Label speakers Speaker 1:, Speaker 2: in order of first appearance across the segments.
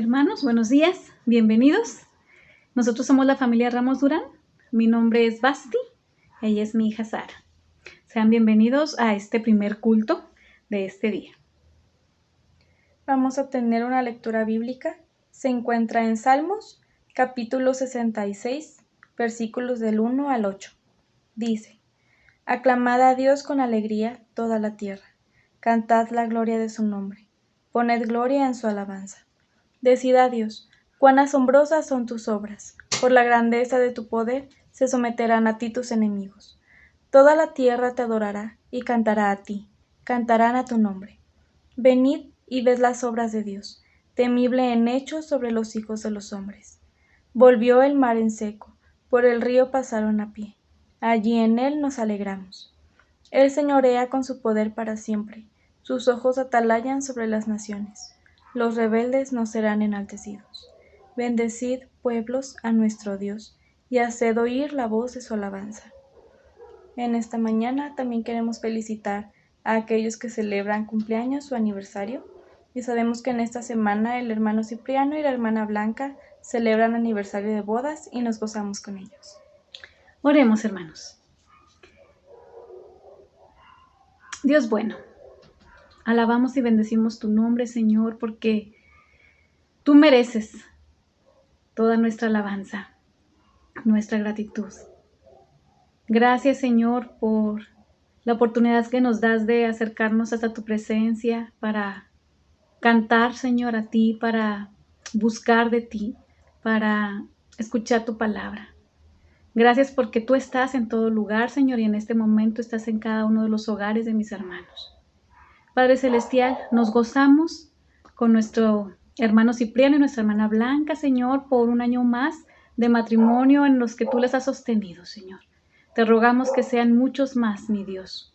Speaker 1: Hermanos, buenos días, bienvenidos. Nosotros somos la familia Ramos Durán. Mi nombre es Basti, ella es mi hija Sara. Sean bienvenidos a este primer culto de este día.
Speaker 2: Vamos a tener una lectura bíblica. Se encuentra en Salmos, capítulo 66, versículos del 1 al 8. Dice: Aclamad a Dios con alegría toda la tierra. Cantad la gloria de su nombre. Poned gloria en su alabanza. Decid a Dios, cuán asombrosas son tus obras. Por la grandeza de tu poder se someterán a ti tus enemigos. Toda la tierra te adorará y cantará a ti. Cantarán a tu nombre. Venid y ved las obras de Dios, temible en hechos sobre los hijos de los hombres. Volvió el mar en seco, por el río pasaron a pie. Allí en él nos alegramos. Él señorea con su poder para siempre. Sus ojos atalayan sobre las naciones. Los rebeldes no serán enaltecidos. Bendecid, pueblos, a nuestro Dios, y haced oír la voz de su alabanza. En esta mañana también queremos felicitar a aquellos que celebran cumpleaños o aniversario. Y sabemos que en esta semana el hermano Cipriano y la hermana Blanca celebran aniversario de bodas y nos gozamos con ellos.
Speaker 1: Oremos, hermanos. Dios bueno, alabamos y bendecimos tu nombre, Señor, porque tú mereces toda nuestra alabanza, nuestra gratitud. Gracias, Señor, por la oportunidad que nos das de acercarnos hasta tu presencia para cantar, Señor, a ti, para buscar de ti, para escuchar tu palabra. Gracias porque tú estás en todo lugar, Señor, y en este momento estás en cada uno de los hogares de mis hermanos. Padre Celestial, nos gozamos con nuestro hermano Cipriano y nuestra hermana Blanca, Señor, por un año más de matrimonio en los que tú les has sostenido, Señor. Te rogamos que sean muchos más, mi Dios.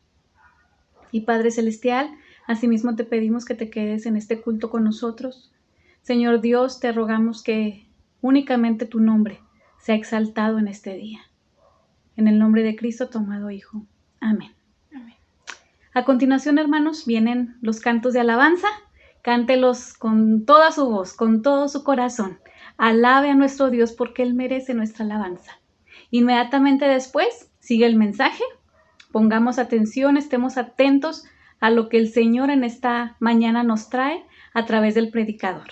Speaker 1: Y Padre Celestial, asimismo te pedimos que te quedes en este culto con nosotros. Señor Dios, te rogamos que únicamente tu nombre sea exaltado en este día. En el nombre de Cristo, tu amado Hijo. Amén.
Speaker 2: Amén.
Speaker 1: A continuación, hermanos, vienen los cantos de alabanza. Cántelos con toda su voz, con todo su corazón. Alabe a nuestro Dios porque Él merece nuestra alabanza. Inmediatamente después sigue el mensaje. Pongamos atención, estemos atentos a lo que el Señor en esta mañana nos trae a través del predicador.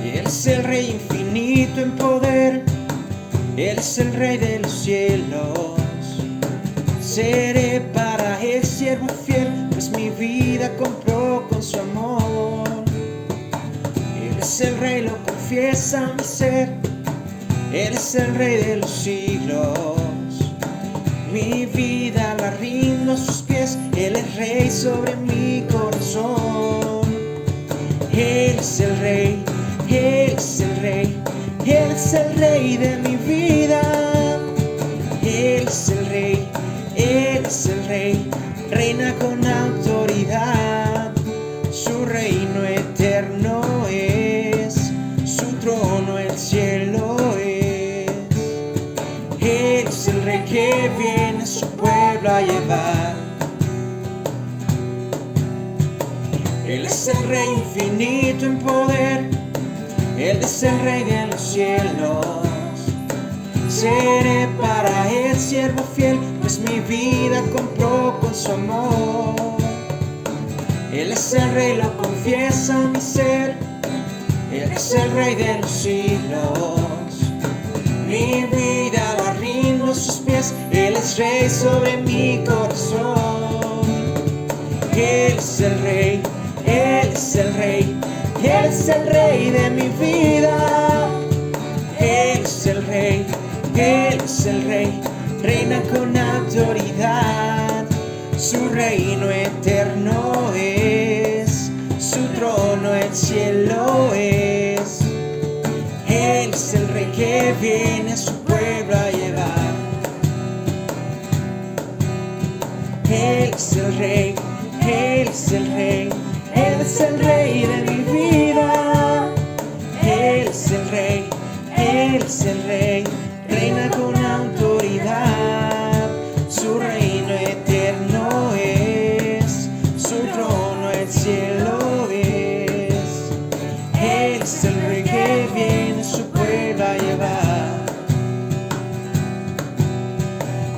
Speaker 3: Él es el Rey infinito en poder, Él es el Rey de los cielos. Seré para Él siervo fiel, pues mi vida compró con su amor. Él es el Rey, lo confiesa mi ser, Él es el Rey de los siglos. Mi vida la rindo a sus pies, Él es Rey sobre mi corazón. Él es el Rey, Él es el Rey, Él es el Rey de mi vida. Él es el Rey, Él es el Rey, reina con autoridad. Su reino eterno es, su trono el cielo es. Él es el Rey que viene a su pueblo a llevar. Él es el Rey infinito en poder, Él es el Rey de los cielos. Seré para Él siervo fiel, pues mi vida compró con su amor. Él es el Rey, lo confiesa mi ser, Él es el Rey de los siglos. Mi vida la rindo a sus pies, Él es Rey sobre mi corazón. Él es el Rey, Él es el Rey, Él es el Rey de mi vida. Él es el Rey, Él es el Rey, reina con autoridad. Su reino eterno es, su trono el cielo es. Él es el Rey que viene a su pueblo a llevar. Él es el Rey, Él es el Rey, Él es el Rey de mi vida. Él es el Rey, Él es el Rey, reina con autoridad. Su reino eterno es, su trono el cielo es. Él es el Rey que viene su pueblo a llevar.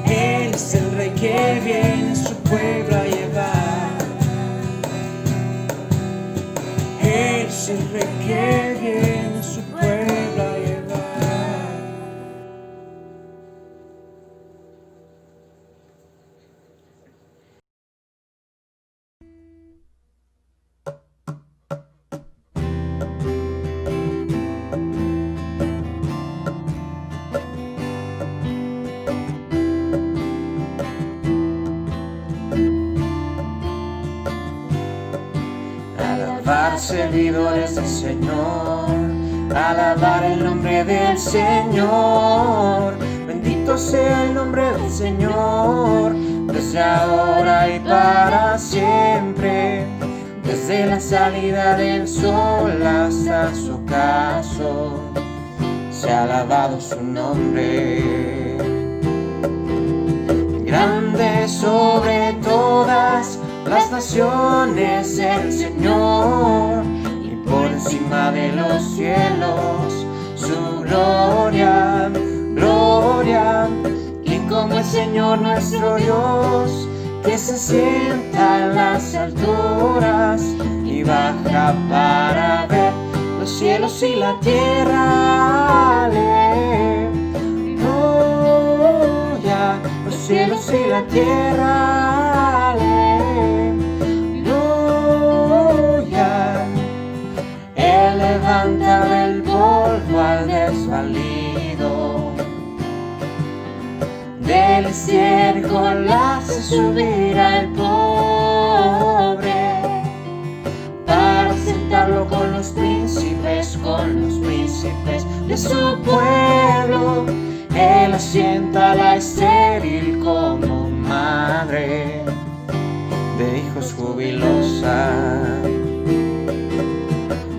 Speaker 3: Él es el Rey que viene su pueblo a llevar. Él es el Rey que viene su pueblo a llevar. Alabar, servidores del Señor, alabar el nombre del Señor. Bendito sea el nombre del Señor, desde ahora y para siempre. Desde la salida del sol hasta su ocaso, se ha alabado su nombre. Grande sobre todas las naciones el Señor, y por encima de los cielos su gloria, gloria. ¿Quién como el Señor nuestro Dios, que se sienta en las alturas y baja para ver los cielos y la tierra? Aleluya, los cielos y la tierra. Aleluya. Él levanta del polvo al desvalido, del estiércol hace subir al pobre, para sentarlo con los príncipes de su pueblo. Él asienta a la estéril como madre de hijos jubilosa.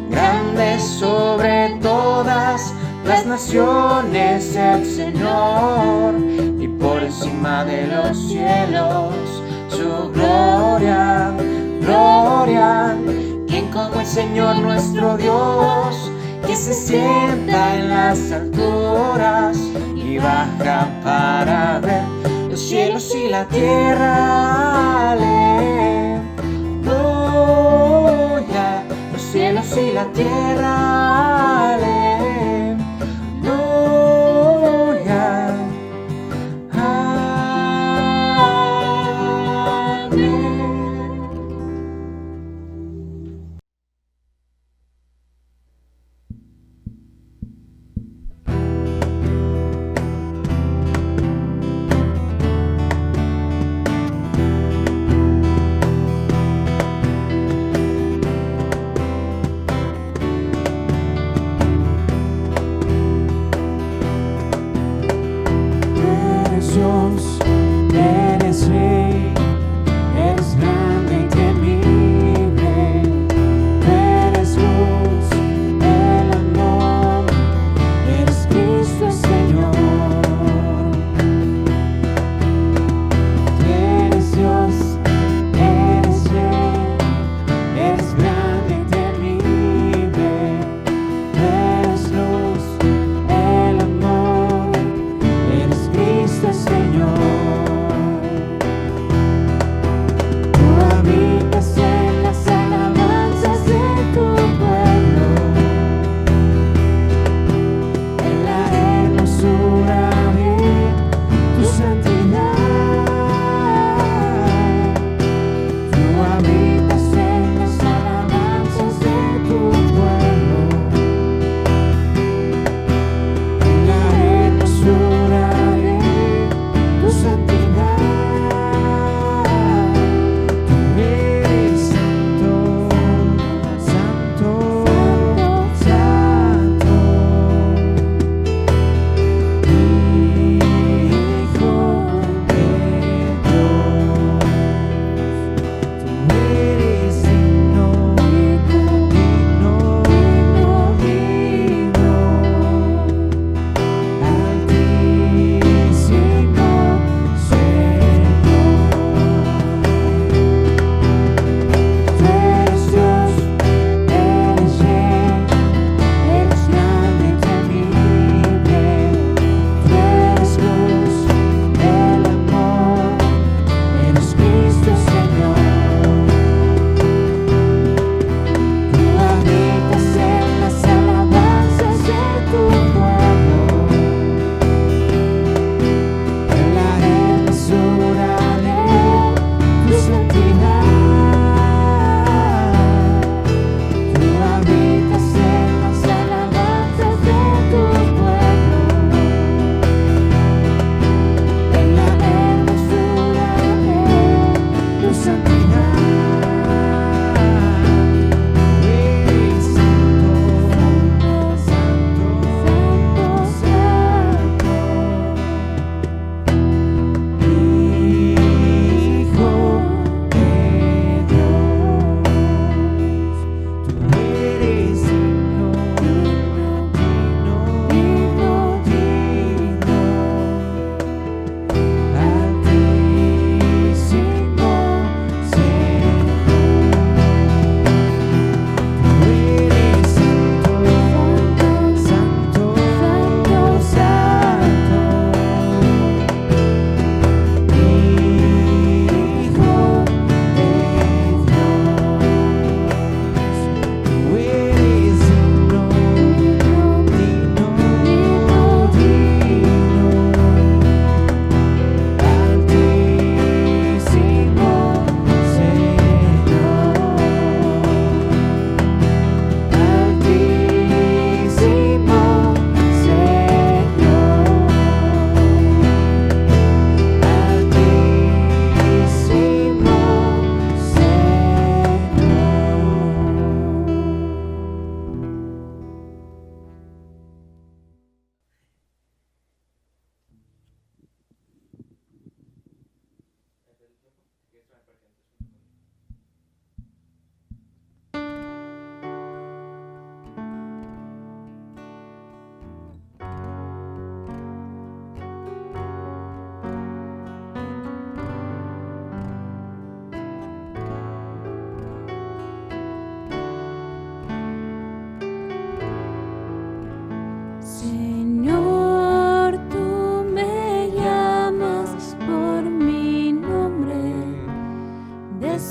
Speaker 3: Grande sobre todas las naciones el Señor, y por encima de los cielos su gloria, gloria. ¿Quién como el Señor nuestro Dios, que se sienta en las alturas y baja para ver los cielos y la tierra? Aleluya, los cielos y la tierra. Aleluya. Amén.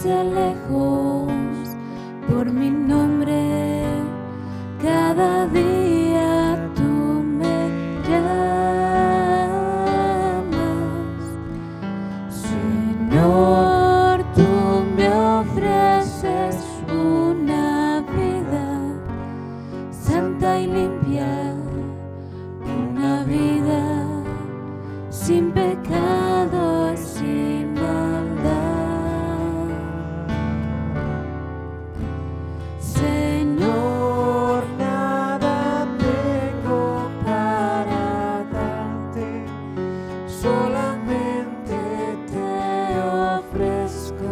Speaker 4: desde lejos, por mi nombre, cada día tú me llamas. Señor, tú me ofreces una vida santa y limpia, una vida sin pecado, sin maldad.
Speaker 3: Señor, nada tengo para darte, solamente te ofrezco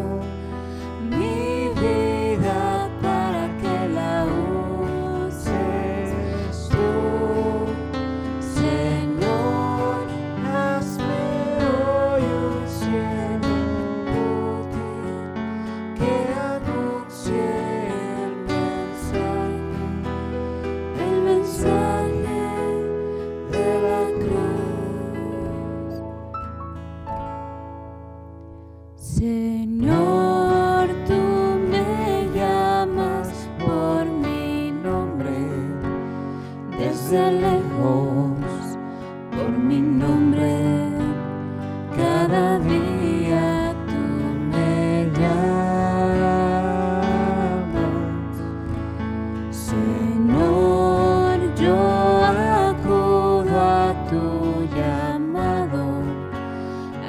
Speaker 3: mi vida para que la uses tú. Señor, hazme hoy un siervo útil que anuncie el mensaje de la cruz. Señor, tú me llamas por mi nombre, desde lejos, por mi nombre, cada día tú me llamas. Señor, yo acudo a tu llamado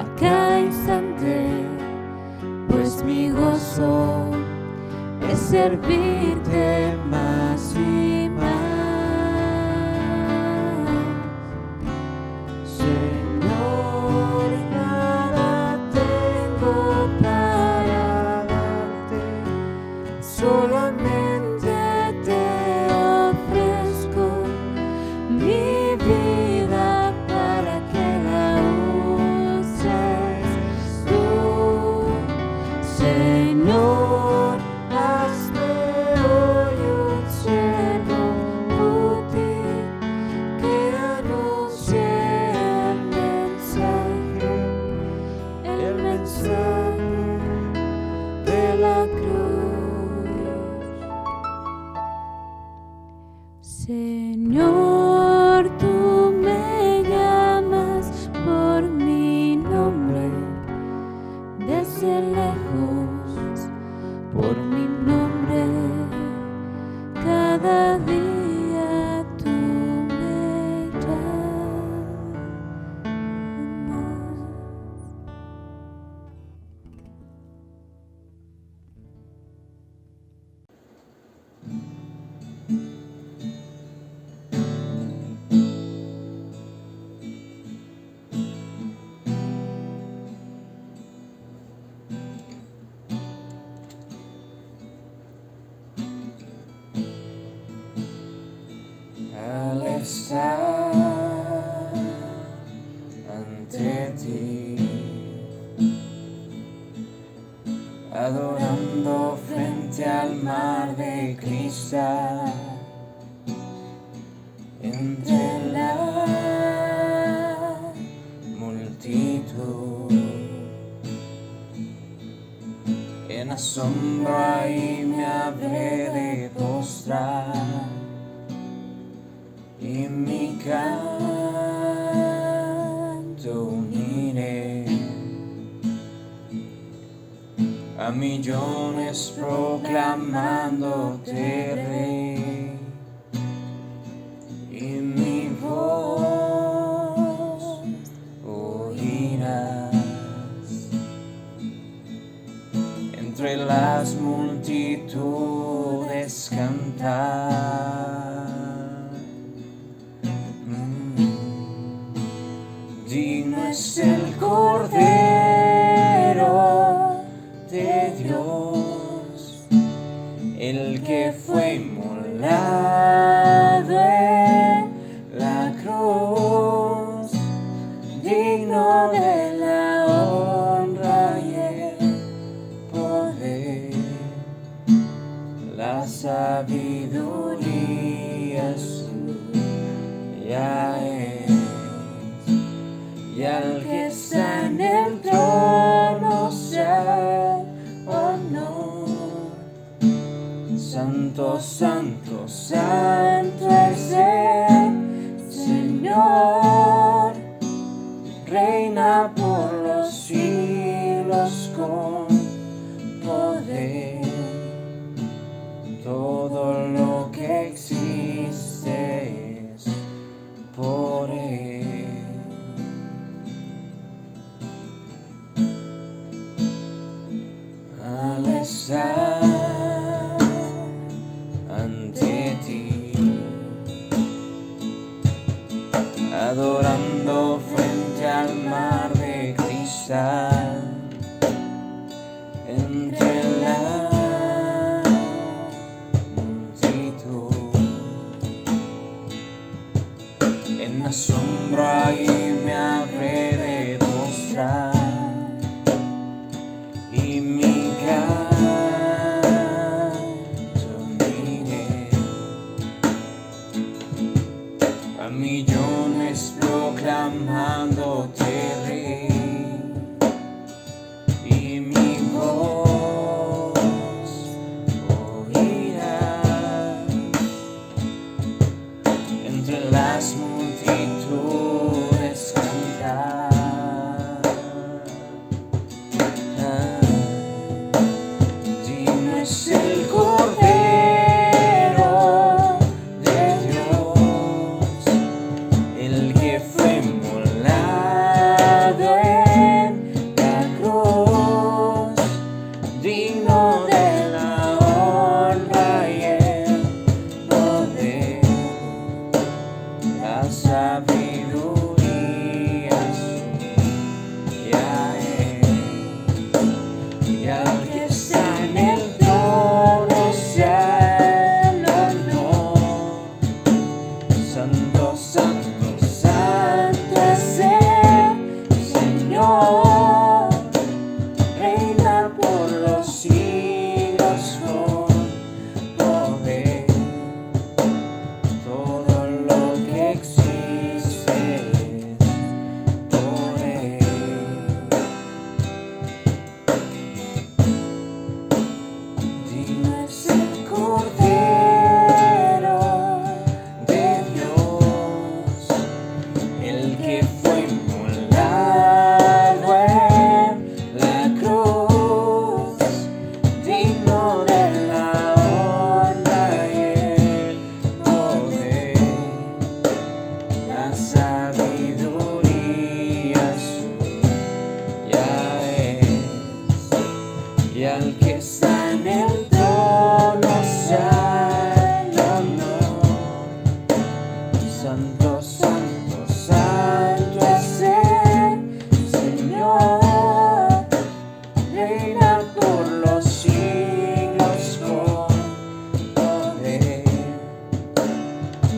Speaker 3: a cada instante, pues mi gozo es servirte más y más. Señor, nada tengo para darte, solamente te ofrezco mi vida para que la uses tú. Señor, hazme hoy un siervo útil que anuncie el mensaje de la cruz. Señor, tú me llamas por mi nombre, desde lejos, por mi nombre, cada día tú me llamas. Al estar ante ti, adorando frente al mar de cristal, entre la multitud, en asombro ahí me habré de postrar, y mi canto uniré a millones proclamándote Rey, y mi voz oirás entre las multitudes cantar. Digno es el Cordero de Dios, el que fue inmolado en la cruz, digno de la honra y el poder, la sabiduría suya es. Y al que está en el trono sea honor Santo, santo, santo es el Señor, reina por los siglos con poder. Todo lo que existe es por Él. Al estar ante ti, adorando frente al mar de cristal, entre la multitud, en asombro ahí me habré de mostrar, y mi canto diré a millones proclamándote Rey, y mi voz oirá entre las multitudes cantar. Digno es el Cordero de Dios, el que fue inmolado en la cruz, digno de la honra y el poder, la sabiduría suya es, y al que está en el trono sea el honor. Santo, santo, santo es el Señor, reina por los siglos con poder. Todo lo que existe es por Él. Digno es el Cordero de Dios, el que fue inmolado en la cruz, digno de la honra y el poder, la sabiduría suya es, y al que está en el trono sea el honor. Santo, santo, santo es el Señor, reina por los siglos con poder.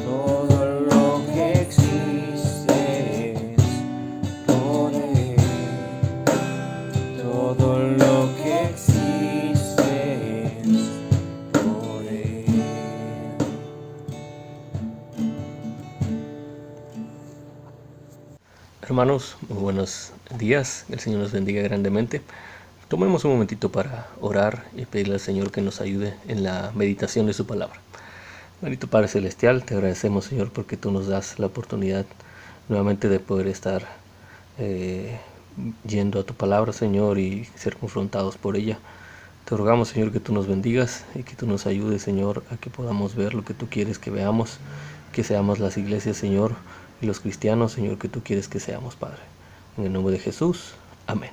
Speaker 3: Todo lo que existe es por Él. Todo lo que existe es por Él.
Speaker 5: Hermanos, muy buenos días, el Señor nos bendiga grandemente. Tomemos un momentito para orar y pedirle al Señor que nos ayude en la meditación de su palabra. Bendito Padre Celestial, te agradecemos, Señor, porque tú nos das la oportunidad nuevamente de poder estar yendo a tu palabra, Señor, y ser confrontados por ella. Te rogamos, Señor, que tú nos bendigas y que tú nos ayudes, Señor, a que podamos ver lo que tú quieres que veamos, que seamos las iglesias, Señor, y los cristianos, Señor, que tú quieres que seamos, Padre. En el nombre de Jesús, amén.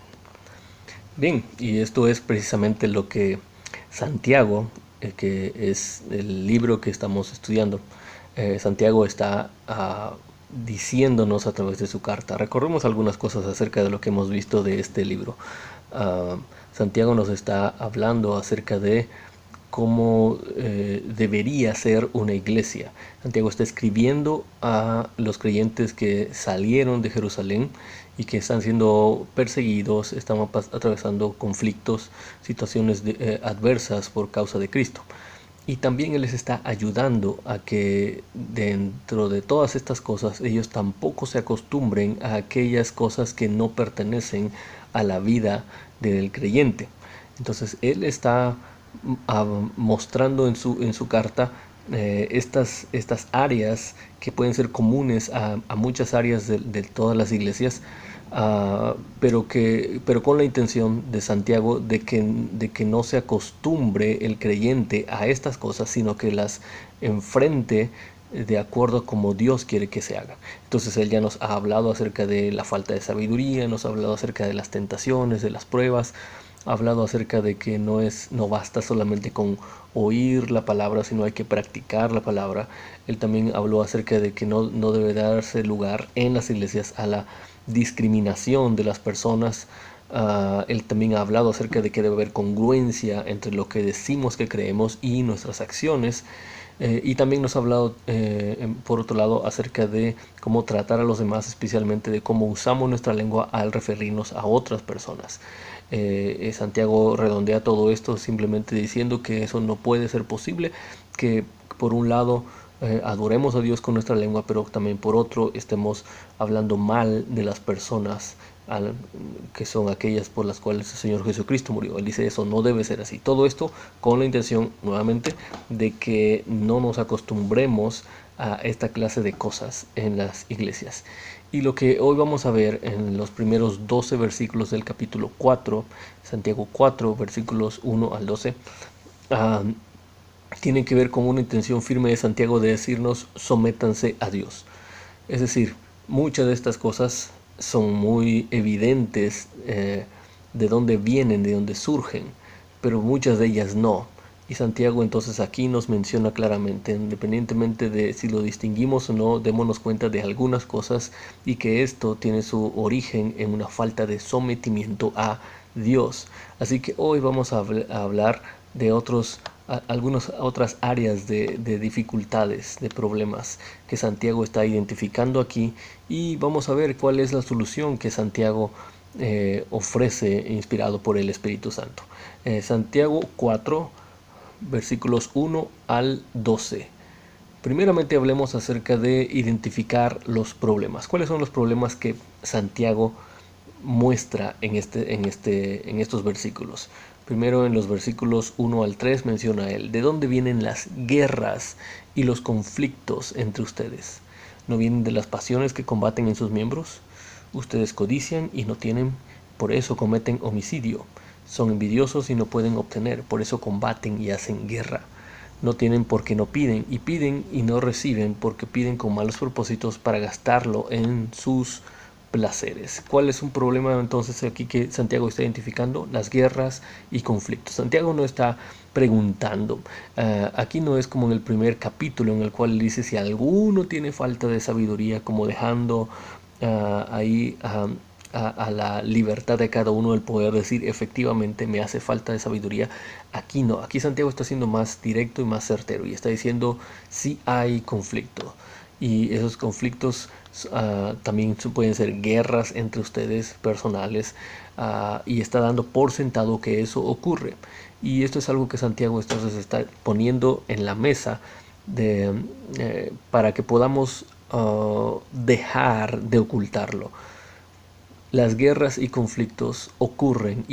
Speaker 5: Bien, y esto es precisamente lo que Santiago, que es el libro que estamos estudiando, Santiago está diciéndonos a través de su carta. Recordemos algunas cosas acerca de lo que hemos visto de este libro. Santiago nos está hablando acerca de cómo debería ser una iglesia. Santiago está escribiendo a los creyentes que salieron de Jerusalén y que están siendo perseguidos, están atravesando conflictos, situaciones adversas por causa de Cristo. Y también Él les está ayudando a que dentro de todas estas cosas ellos tampoco se acostumbren a aquellas cosas que no pertenecen a la vida del creyente. Entonces Él está mostrando en su carta estas áreas que pueden ser comunes a muchas áreas de todas las iglesias, pero con la intención de Santiago de que no se acostumbre el creyente a estas cosas, sino que las enfrente de acuerdo a como Dios quiere que se haga. Entonces él ya nos ha hablado acerca de la falta de sabiduría, nos ha hablado acerca de las tentaciones, de las pruebas, ha hablado acerca de que no basta solamente con oír la palabra, sino hay que practicar la palabra. Él también habló acerca de que no debe darse lugar en las iglesias a la discriminación de las personas. Él también ha hablado acerca de que debe haber congruencia entre lo que decimos que creemos y nuestras acciones. Y también nos ha hablado, por otro lado, acerca de cómo tratar a los demás, especialmente de cómo usamos nuestra lengua al referirnos a otras personas. Santiago redondea todo esto simplemente diciendo que eso no puede ser posible, que por un lado adoremos a Dios con nuestra lengua, pero también por otro estemos hablando mal de las personas que son aquellas por las cuales el Señor Jesucristo murió. Él dice eso no debe ser así. Todo esto con la intención, nuevamente, de que no nos acostumbremos a esta clase de cosas en las iglesias. Y lo que hoy vamos a ver en los primeros 12 versículos del capítulo 4, Santiago 4, versículos 1 al 12, tiene que ver con una intención firme de Santiago de decirnos: sométanse a Dios. Es decir, muchas de estas cosas son muy evidentes de dónde vienen, de dónde surgen, pero muchas de ellas no. Y Santiago entonces aquí nos menciona claramente, independientemente de si lo distinguimos o no, démonos cuenta de algunas cosas y que esto tiene su origen en una falta de sometimiento a Dios. Así que hoy vamos a hablar de algunas otras áreas de dificultades, de problemas que Santiago está identificando aquí, y vamos a ver cuál es la solución que Santiago ofrece, inspirado por el Espíritu Santo. Santiago 4, versículos 1 al 12. Primeramente hablemos acerca de identificar los problemas. ¿Cuáles son los problemas que Santiago muestra en estos versículos? Primero, en los versículos 1 al 3 menciona él: ¿de dónde vienen las guerras y los conflictos entre ustedes? ¿No vienen de las pasiones que combaten en sus miembros? Ustedes codician y no tienen, por eso cometen homicidio. Son envidiosos y no pueden obtener, por eso combaten y hacen guerra. No tienen porque no piden, y piden y no reciben porque piden con malos propósitos para gastarlo en sus placeres. ¿Cuál es un problema entonces aquí que Santiago está identificando? Las guerras y conflictos. Santiago no está preguntando. Aquí no es como en el primer capítulo en el cual dice si alguno tiene falta de sabiduría, como dejando ahí a la libertad de cada uno el poder decir efectivamente me hace falta de sabiduría. Aquí no, aquí Santiago está siendo más directo y más certero y está diciendo sí hay conflicto, y esos conflictos también pueden ser guerras entre ustedes personales, y está dando por sentado que eso ocurre, y esto es algo que Santiago entonces está poniendo en la mesa para que podamos dejar de ocultarlo. Las guerras y conflictos ocurren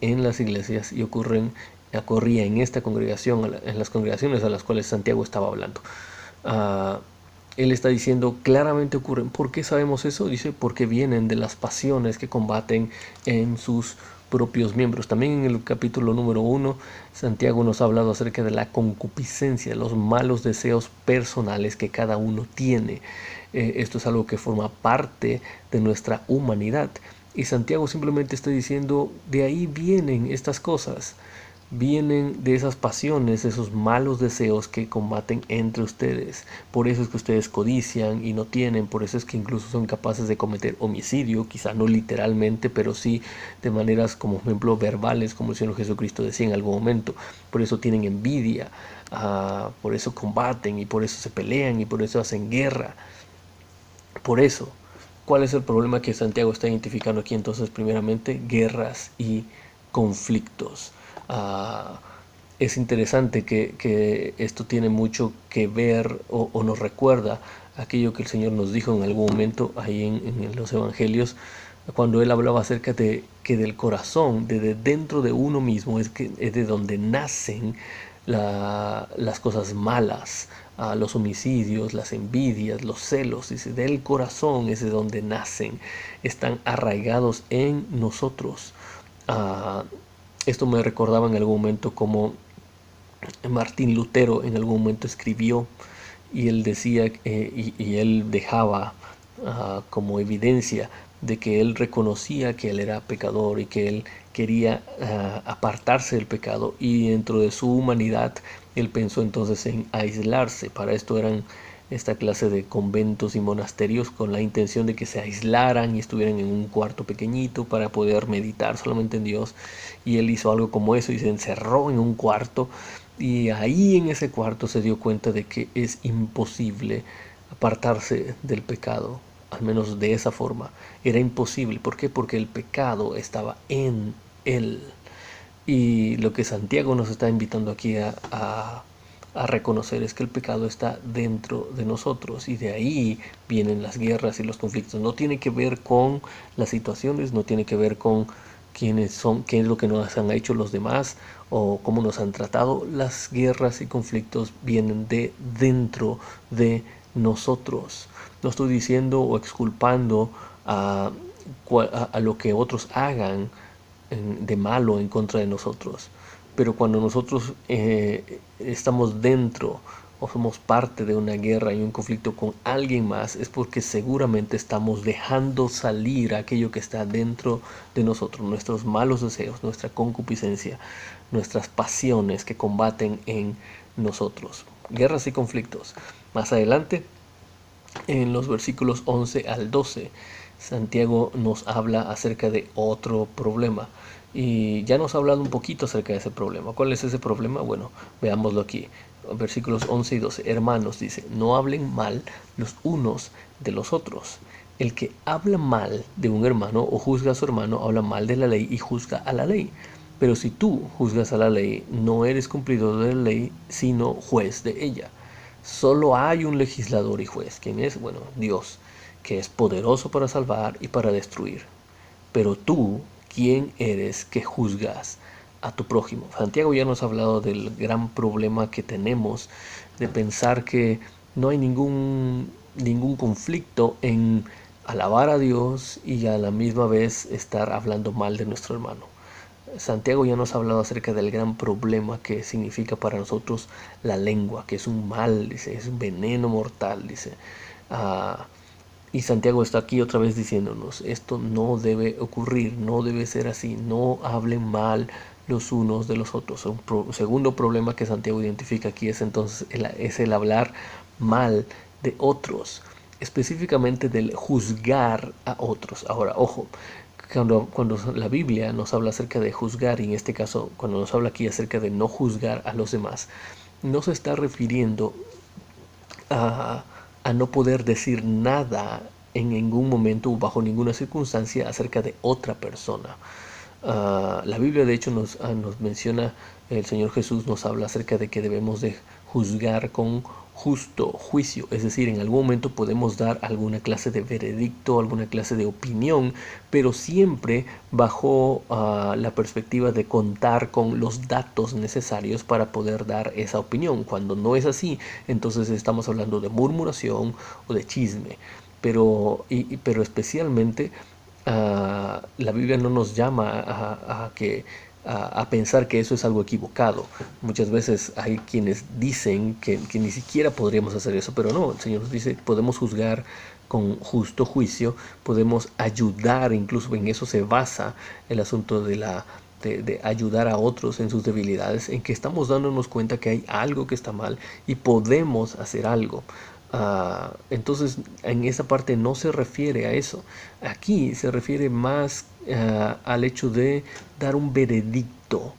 Speaker 5: en las iglesias y ocurría en esta congregación, en las congregaciones a las cuales Santiago estaba hablando. Él está diciendo claramente ocurren. ¿Por qué sabemos eso? Dice porque vienen de las pasiones que combaten en sus propios miembros. También en el capítulo número 1, Santiago nos ha hablado acerca de la concupiscencia, los malos deseos personales que cada uno tiene. Esto es algo que forma parte de nuestra humanidad. Y Santiago simplemente está diciendo, de ahí vienen estas cosas. Vienen de esas pasiones, esos malos deseos que combaten entre ustedes. Por eso es que ustedes codician y no tienen. Por eso es que incluso son capaces de cometer homicidio, quizá no literalmente, pero sí de maneras como ejemplo verbales, como el Señor Jesucristo decía en algún momento. Por eso tienen envidia, por eso combaten y por eso se pelean y por eso hacen guerra. Por eso, ¿cuál es el problema que Santiago está identificando aquí? Entonces, primeramente, guerras y conflictos. Es interesante que esto tiene mucho que ver o nos recuerda aquello que el Señor nos dijo en algún momento ahí en los evangelios, cuando él hablaba acerca de que del corazón, de dentro de uno mismo, es de donde nacen las cosas malas, los homicidios, las envidias, los celos. Dice, del corazón es de donde nacen, están arraigados en nosotros. Esto me recordaba en algún momento como Martín Lutero en algún momento escribió, y él decía, y él dejaba como evidencia de que él reconocía que él era pecador y que él quería apartarse del pecado, y dentro de su humanidad él pensó entonces en aislarse. Para esto eran esta clase de conventos y monasterios con la intención de que se aislaran y estuvieran en un cuarto pequeñito para poder meditar solamente en Dios. Y él hizo algo como eso y se encerró en un cuarto, y ahí en ese cuarto se dio cuenta de que es imposible apartarse del pecado, al menos de esa forma. Era imposible. ¿Por qué? Porque el pecado estaba en él. Y lo que Santiago nos está invitando aquí a reconocer es que el pecado está dentro de nosotros, y de ahí vienen las guerras y los conflictos. No tiene que ver con las situaciones, no tiene que ver con quiénes son, qué es lo que nos han hecho los demás o cómo nos han tratado. Las guerras y conflictos vienen de dentro de nosotros. No estoy diciendo o exculpando a lo que otros hagan de malo en contra de nosotros, pero cuando nosotros estamos dentro o somos parte de una guerra y un conflicto con alguien más, es porque seguramente estamos dejando salir aquello que está dentro de nosotros, nuestros malos deseos, nuestra concupiscencia, nuestras pasiones que combaten en nosotros. Guerras y conflictos. Más adelante, en los versículos 11 al 12, Santiago nos habla acerca de otro problema. Y ya nos ha hablado un poquito acerca de ese problema. ¿Cuál es ese problema? Bueno, veámoslo aquí. Versículos 11 y 12. Hermanos, dice, no hablen mal los unos de los otros. El que habla mal de un hermano o juzga a su hermano, habla mal de la ley y juzga a la ley. Pero si tú juzgas a la ley, no eres cumplidor de la ley, sino juez de ella. Solo hay un legislador y juez. ¿Quién es? Bueno, Dios, que es poderoso para salvar y para destruir. Pero tú, ¿quién eres que juzgas a tu prójimo? Santiago ya nos ha hablado del gran problema que tenemos de pensar que no hay ningún conflicto en alabar a Dios y a la misma vez estar hablando mal de nuestro hermano. Santiago ya nos ha hablado acerca del gran problema que significa para nosotros la lengua, que es un mal, dice, es un veneno mortal, dice. Y Santiago está aquí otra vez diciéndonos, esto no debe ocurrir, no debe ser así, no hablen mal los unos de los otros. Un segundo problema que Santiago identifica aquí es entonces el hablar mal de otros, específicamente del juzgar a otros. Ahora, ojo, cuando la Biblia nos habla acerca de juzgar, y en este caso cuando nos habla aquí acerca de no juzgar a los demás, no se está refiriendo a no poder decir nada en ningún momento o bajo ninguna circunstancia acerca de otra persona. La Biblia de hecho nos menciona, el Señor Jesús nos habla acerca de que debemos de juzgar con justo juicio, es decir, en algún momento podemos dar alguna clase de veredicto, alguna clase de opinión, pero siempre bajo la perspectiva de contar con los datos necesarios para poder dar esa opinión. Cuando no es así, entonces estamos hablando de murmuración o de chisme, pero especialmente la Biblia no nos llama a pensar que eso es algo equivocado. Muchas veces hay quienes dicen que ni siquiera podríamos hacer eso, pero no, el Señor nos dice que podemos juzgar con justo juicio, podemos ayudar, incluso en eso se basa el asunto de ayudar a otros en sus debilidades, en que estamos dándonos cuenta que hay algo que está mal y podemos hacer algo. Entonces en esa parte no se refiere a eso. Aquí se refiere más al hecho de dar un veredicto,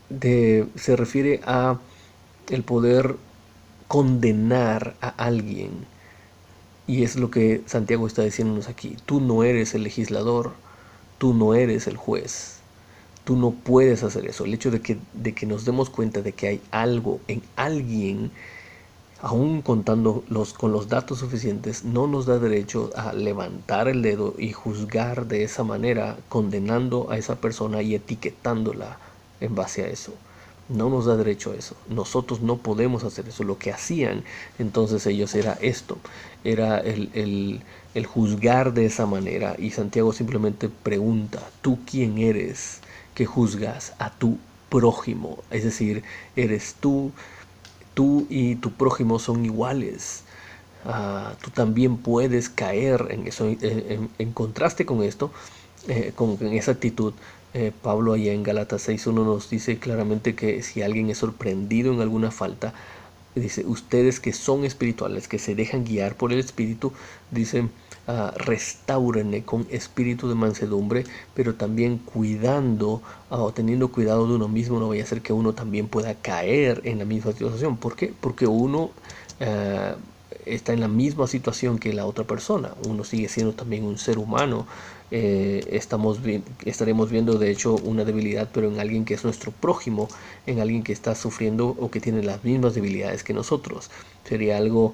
Speaker 5: se refiere a el poder condenar a alguien, y es lo que Santiago está diciéndonos aquí. Tú no eres el legislador, tú no eres el juez. Tú no puedes hacer eso. El hecho de que nos demos cuenta de que hay algo en alguien aún contándolos con los datos suficientes, no nos da derecho a levantar el dedo y juzgar de esa manera, condenando a esa persona y etiquetándola en base a eso. No nos da derecho a eso. Nosotros no podemos hacer eso. Lo que hacían entonces ellos era esto. Era el juzgar de esa manera. Y Santiago simplemente pregunta, ¿tú quién eres que juzgas a tu prójimo? Es decir, eres tú y tu prójimo son iguales. Tú también puedes caer en eso. En contraste con esto, con esa actitud, Pablo allá en Gálatas 6.1 nos dice claramente que si alguien es sorprendido en alguna falta, dice, ustedes que son espirituales, que se dejan guiar por el Espíritu, dicen, restáurenle con espíritu de mansedumbre, pero también cuidando o teniendo cuidado de uno mismo, no vaya a ser que uno también pueda caer en la misma situación. ¿Por qué? Porque uno está en la misma situación que la otra persona. Uno sigue siendo también un ser humano. Estaremos viendo de hecho una debilidad, pero en alguien que es nuestro prójimo, en alguien que está sufriendo o que tiene las mismas debilidades que nosotros. Sería algo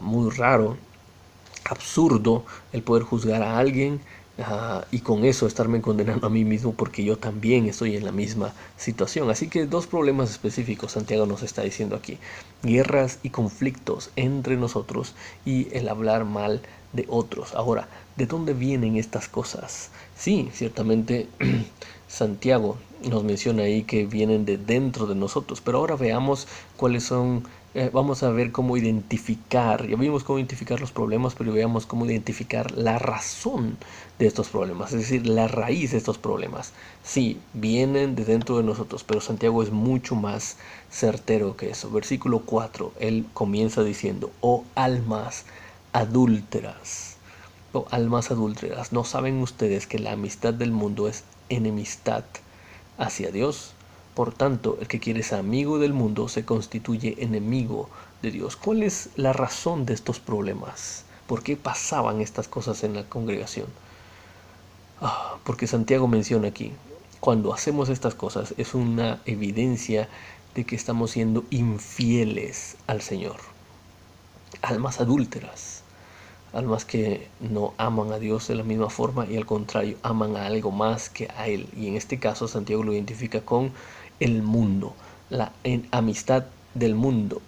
Speaker 5: muy raro, absurdo, el poder juzgar a alguien y con eso estarme condenando a mí mismo, porque yo también estoy en la misma situación. Así que dos problemas específicos Santiago nos está diciendo aquí: guerras y conflictos entre nosotros y el hablar mal de otros. Ahora, ¿de dónde vienen estas cosas? Sí, ciertamente Santiago nos menciona ahí que vienen de dentro de nosotros, pero ahora veamos cuáles son. Vamos a ver cómo identificar, ya vimos cómo identificar los problemas, pero veamos cómo identificar la razón de estos problemas, es decir, la raíz de estos problemas. Sí, vienen de dentro de nosotros, pero Santiago es mucho más certero que eso. Versículo 4, él comienza diciendo, oh almas adúlteras, oh almas adúlteras, ¿no saben ustedes que la amistad del mundo es enemistad hacia Dios? Por tanto, el que quiere ser amigo del mundo se constituye enemigo de Dios. ¿Cuál es la razón de estos problemas? ¿Por qué pasaban estas cosas en la congregación? Porque Santiago menciona aquí, cuando hacemos estas cosas es una evidencia de que estamos siendo infieles al Señor. Almas adúlteras, almas que no aman a Dios de la misma forma y al contrario, aman a algo más que a Él. Y en este caso Santiago lo identifica con el mundo, la amistad del mundo.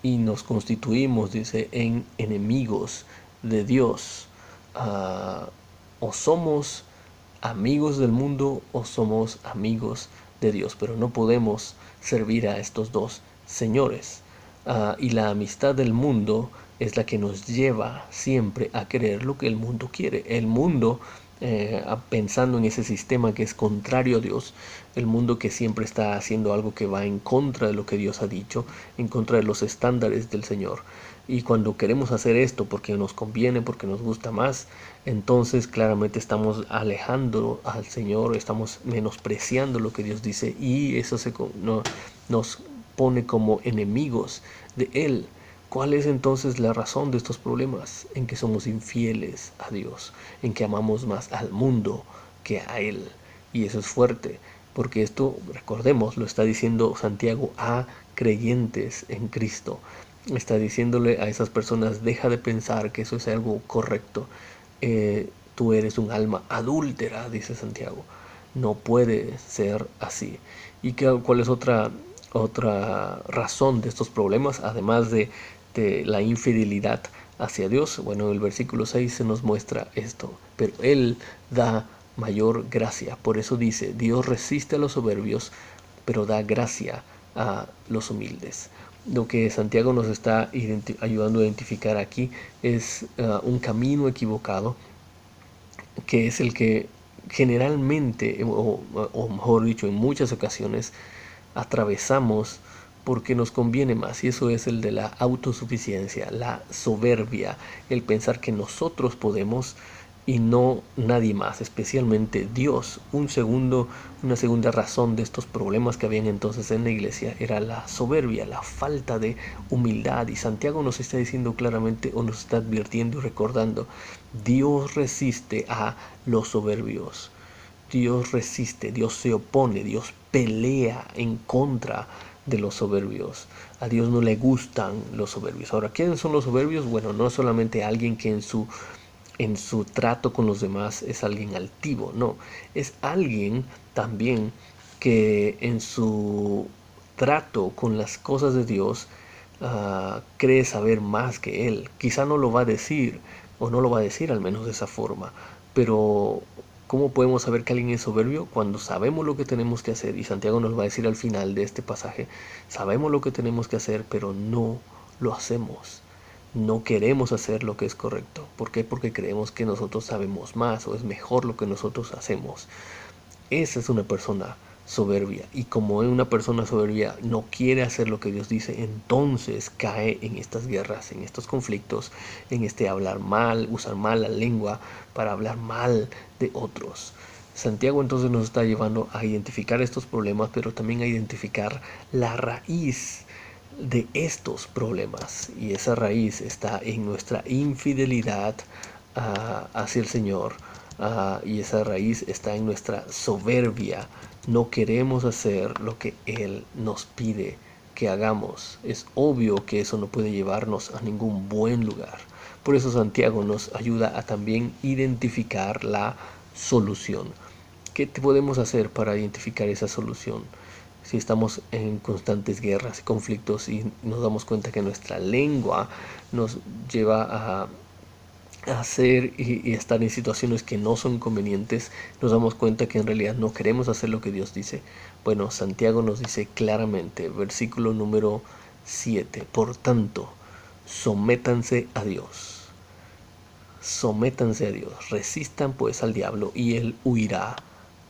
Speaker 5: Y nos constituimos, dice, en enemigos de Dios. O somos amigos del mundo o somos amigos de Dios, pero no podemos servir a estos dos señores. Y la amistad del mundo es la que nos lleva siempre a querer lo que el mundo quiere. El mundo, pensando en ese sistema que es contrario a Dios, el mundo que siempre está haciendo algo que va en contra de lo que Dios ha dicho, en contra de los estándares del Señor. Y cuando queremos hacer esto porque nos conviene, porque nos gusta más, entonces claramente estamos alejando al Señor, estamos menospreciando lo que Dios dice, y eso nos pone como enemigos de Él. ¿Cuál es entonces la razón de estos problemas? En que somos infieles a Dios, en que amamos más al mundo que a Él. Y eso es fuerte, porque esto, recordemos, lo está diciendo Santiago a creyentes en Cristo. Está diciéndole a esas personas, deja de pensar que eso es algo correcto. Tú eres un alma adúltera, dice Santiago. No puede ser así. ¿Y cuál es otra razón de estos problemas, además de la infidelidad hacia Dios? Bueno, en el versículo 6 se nos muestra esto. Pero Él da mayor gracia. Por eso dice, Dios resiste a los soberbios, pero da gracia a los humildes. Lo que Santiago nos está ayudando a identificar aquí es un camino equivocado, que es el que generalmente, o mejor dicho, en muchas ocasiones, atravesamos porque nos conviene más, y eso es el de la autosuficiencia, la soberbia, el pensar que nosotros podemos y no nadie más, especialmente Dios. Una segunda razón de estos problemas que habían entonces en la iglesia era la soberbia, la falta de humildad. Y Santiago nos está diciendo claramente, o nos está advirtiendo y recordando, Dios resiste a los soberbios. Dios resiste, Dios se opone, Dios pelea en contra de los soberbios. A Dios no le gustan los soberbios. Ahora, ¿quiénes son los soberbios? Bueno, no solamente alguien que en su trato con los demás es alguien altivo, no, es alguien también que en su trato con las cosas de Dios cree saber más que él. Quizá no lo va a decir, o no lo va a decir al menos de esa forma, pero ¿cómo podemos saber que alguien es soberbio? Cuando sabemos lo que tenemos que hacer, y Santiago nos va a decir al final de este pasaje, sabemos lo que tenemos que hacer, pero no lo hacemos. No queremos hacer lo que es correcto. ¿Por qué? Porque creemos que nosotros sabemos más o es mejor lo que nosotros hacemos. Esa es una persona soberbia, y como una persona soberbia no quiere hacer lo que Dios dice, entonces cae en estas guerras, en estos conflictos, en este hablar mal, usar mal la lengua para hablar mal de otros. Santiago entonces nos está llevando a identificar estos problemas, pero también a identificar la raíz de estos problemas, y esa raíz está en nuestra infidelidad hacia el Señor, y esa raíz está en nuestra soberbia. No queremos hacer lo que Él nos pide que hagamos. Es obvio que eso no puede llevarnos a ningún buen lugar. Por eso Santiago nos ayuda a también identificar la solución. ¿Qué podemos hacer para identificar esa solución? Si estamos en constantes guerras y conflictos y nos damos cuenta que nuestra lengua nos lleva a hacer y estar en situaciones que no son convenientes, nos damos cuenta que en realidad no queremos hacer lo que Dios dice. Bueno, Santiago nos dice claramente, versículo número 7, por tanto, sométanse a Dios. Sométanse a Dios, resistan pues al diablo y él huirá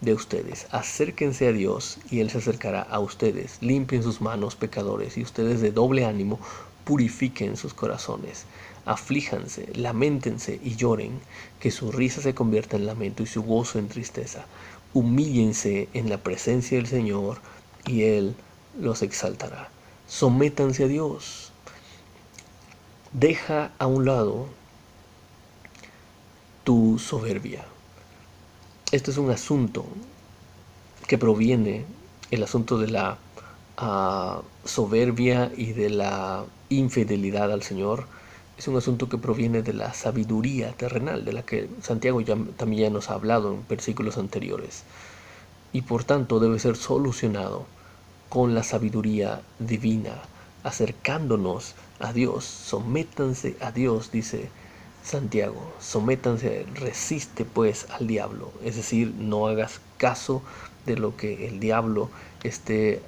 Speaker 5: de ustedes. Acérquense a Dios y Él se acercará a ustedes. Limpien sus manos, pecadores, y ustedes de doble ánimo purifiquen sus corazones. Aflíjanse, lamentense y lloren, que su risa se convierta en lamento y su gozo en tristeza. Humíllense en la presencia del Señor y Él los exaltará. Sométanse a Dios. Deja a un lado tu soberbia. Este es un asunto que proviene, el asunto de la soberbia y de la infidelidad al Señor, es un asunto que proviene de la sabiduría terrenal, de la que Santiago también ya nos ha hablado en versículos anteriores, y por tanto debe ser solucionado con la sabiduría divina, acercándonos a Dios. Sométanse a Dios, dice Santiago, sométanse, resiste pues al diablo, es decir, no hagas caso de lo que el diablo esté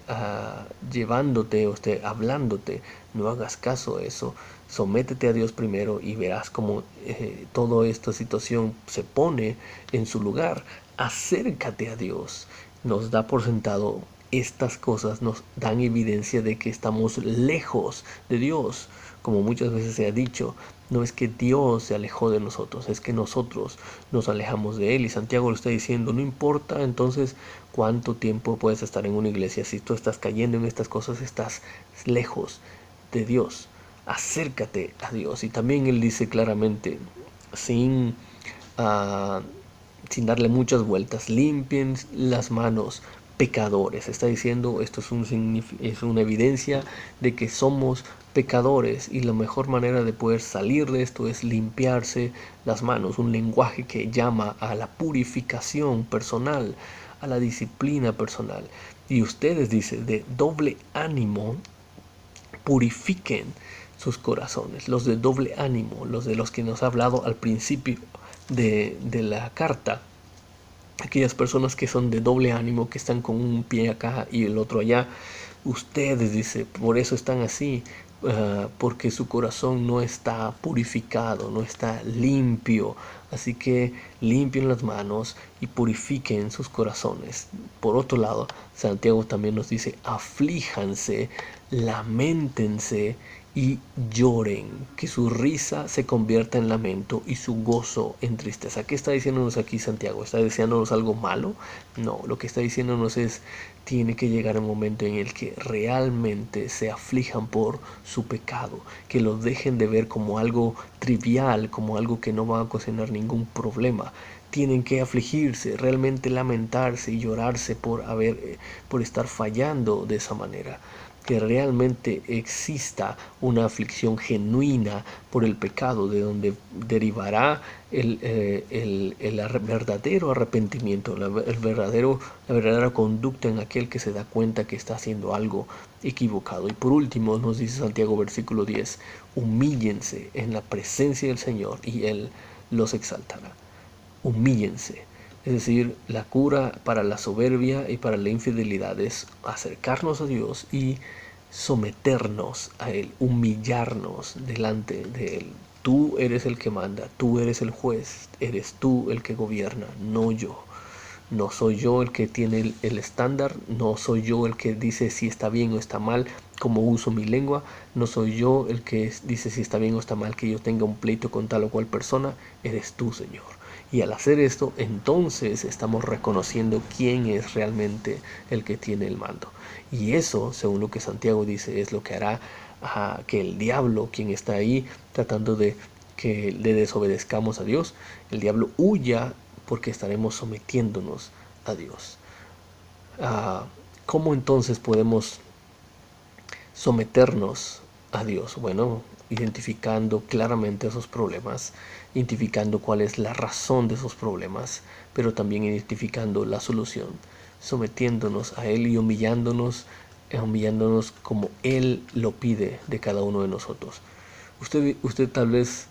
Speaker 5: llevándote o esté hablándote, no hagas caso a eso, sométete a Dios primero y verás cómo toda esta situación se pone en su lugar. Acércate a Dios, nos da por sentado estas cosas, nos dan evidencia de que estamos lejos de Dios. Como muchas veces se ha dicho, no es que Dios se alejó de nosotros, es que nosotros nos alejamos de Él. Y Santiago lo está diciendo, no importa entonces cuánto tiempo puedes estar en una iglesia, si tú estás cayendo en estas cosas, estás lejos de Dios. Acércate a Dios. Y también Él dice claramente, sin darle muchas vueltas, limpien las manos, pecadores. Está diciendo, esto es una evidencia de que somos pecadores, y la mejor manera de poder salir de esto es limpiarse las manos, un lenguaje que llama a la purificación personal, a la disciplina personal. Y ustedes, dice, de doble ánimo purifiquen sus corazones. Los de doble ánimo, los de los que nos ha hablado al principio de la carta, aquellas personas que son de doble ánimo, que están con un pie acá y el otro allá, ustedes, dice, por eso están así, porque su corazón no está purificado, no está limpio. Así que limpien las manos y purifiquen sus corazones. Por otro lado, Santiago también nos dice, aflíjanse, lamentense y lloren, que su risa se convierta en lamento y su gozo en tristeza. ¿Qué está diciéndonos aquí Santiago? ¿Está diciéndonos algo malo? No, lo que está diciéndonos es, tiene que llegar un momento en el que realmente se aflijan por su pecado, que lo dejen de ver como algo trivial, como algo que no va a ocasionar ningún problema. Tienen que afligirse, realmente lamentarse y llorarse por estar fallando de esa manera. que realmente exista una aflicción genuina por el pecado, de donde derivará el verdadero arrepentimiento, la verdadera conducta en aquel que se da cuenta que está haciendo algo equivocado. Y por último nos dice Santiago versículo 10, humíllense en la presencia del Señor y Él los exaltará. Humíllense. Es decir, la cura para la soberbia y para la infidelidad es acercarnos a Dios y someternos a Él, humillarnos delante de Él. Tú eres el que manda, tú eres el juez, eres tú el que gobierna, no yo. No soy yo el que tiene el estándar, no soy yo el que dice si está bien o está mal, cómo uso mi lengua, no soy yo el que dice si está bien o está mal que yo tenga un pleito con tal o cual persona, eres tú, Señor. Y al hacer esto, entonces estamos reconociendo quién es realmente el que tiene el mando. Y eso, según lo que Santiago dice, es lo que hará que el diablo, quien está ahí tratando de que le desobedezcamos a Dios, el diablo huya porque estaremos sometiéndonos a Dios. ¿Cómo entonces podemos someternos a Dios? Bueno, identificando claramente esos problemas, identificando cuál es la razón de esos problemas, pero también identificando la solución, sometiéndonos a Él y humillándonos como Él lo pide de cada uno de nosotros. Usted tal vez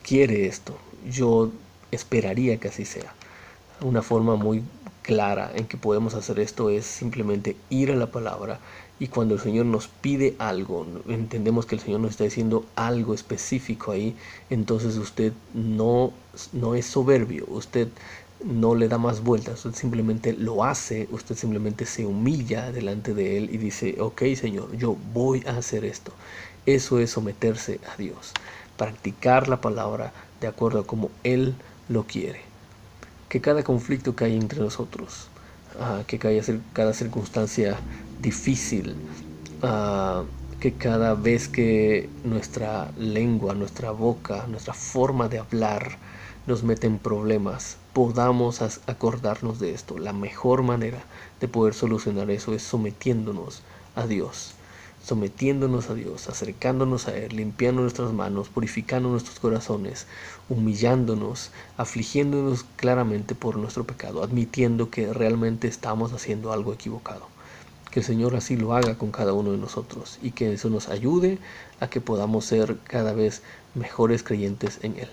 Speaker 5: quiere esto. Yo esperaría que así sea. Una forma muy clara en que podemos hacer esto es simplemente ir a la palabra, y cuando el Señor nos pide algo, entendemos que el Señor nos está diciendo algo específico ahí, entonces usted no es soberbio, usted no le da más vueltas, usted simplemente lo hace, usted simplemente se humilla delante de Él y dice, ok Señor, yo voy a hacer esto. Eso es someterse a Dios, practicar la palabra de acuerdo a como Él lo quiere. Que cada conflicto que hay entre nosotros, que cada circunstancia difícil, que cada vez que nuestra lengua, nuestra boca, nuestra forma de hablar nos mete en problemas, podamos acordarnos de esto. La mejor manera de poder solucionar eso es sometiéndonos a Dios. Acercándonos a Él, limpiando nuestras manos, purificando nuestros corazones, humillándonos, afligiéndonos claramente por nuestro pecado, admitiendo que realmente estamos haciendo algo equivocado. Que el Señor así lo haga con cada uno de nosotros y que eso nos ayude a que podamos ser cada vez mejores creyentes en Él.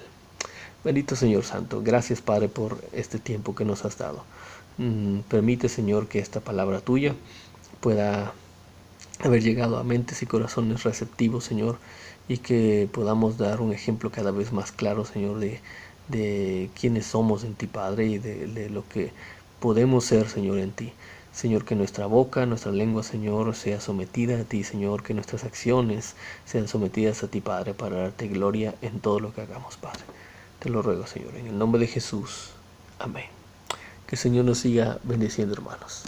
Speaker 5: Bendito Señor Santo, gracias Padre por este tiempo que nos has dado. Permite Señor que esta palabra tuya pueda haber llegado a mentes y corazones receptivos, Señor, y que podamos dar un ejemplo cada vez más claro, Señor, de quiénes somos en ti, Padre, y de lo que podemos ser, Señor, en ti. Señor, que nuestra boca, nuestra lengua, Señor, sea sometida a ti, Señor, que nuestras acciones sean sometidas a ti, Padre, para darte gloria en todo lo que hagamos, Padre. Te lo ruego, Señor, en el nombre de Jesús. Amén. Que el Señor nos siga bendiciendo, hermanos.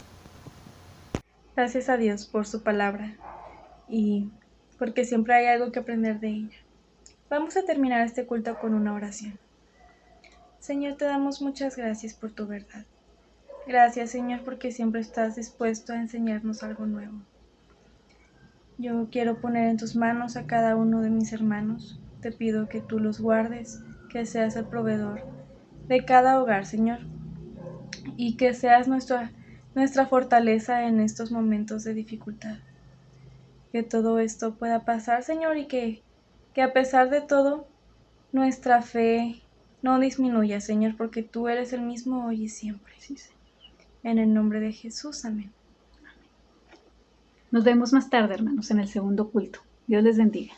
Speaker 2: Gracias a Dios por su palabra y porque siempre hay algo que aprender de ella. Vamos a terminar este culto con una oración. Señor, te damos muchas gracias por tu verdad. Gracias, Señor, porque siempre estás dispuesto a enseñarnos algo nuevo. Yo quiero poner en tus manos a cada uno de mis hermanos. Te pido que tú los guardes, que seas el proveedor de cada hogar, Señor, y que seas nuestra fortaleza en estos momentos de dificultad. Que todo esto pueda pasar, Señor, y que a pesar de todo, nuestra fe no disminuya, Señor, porque tú eres el mismo hoy y siempre. Sí, Señor. En el nombre de Jesús, amén.
Speaker 1: Nos vemos más tarde, hermanos, en el segundo culto. Dios les bendiga.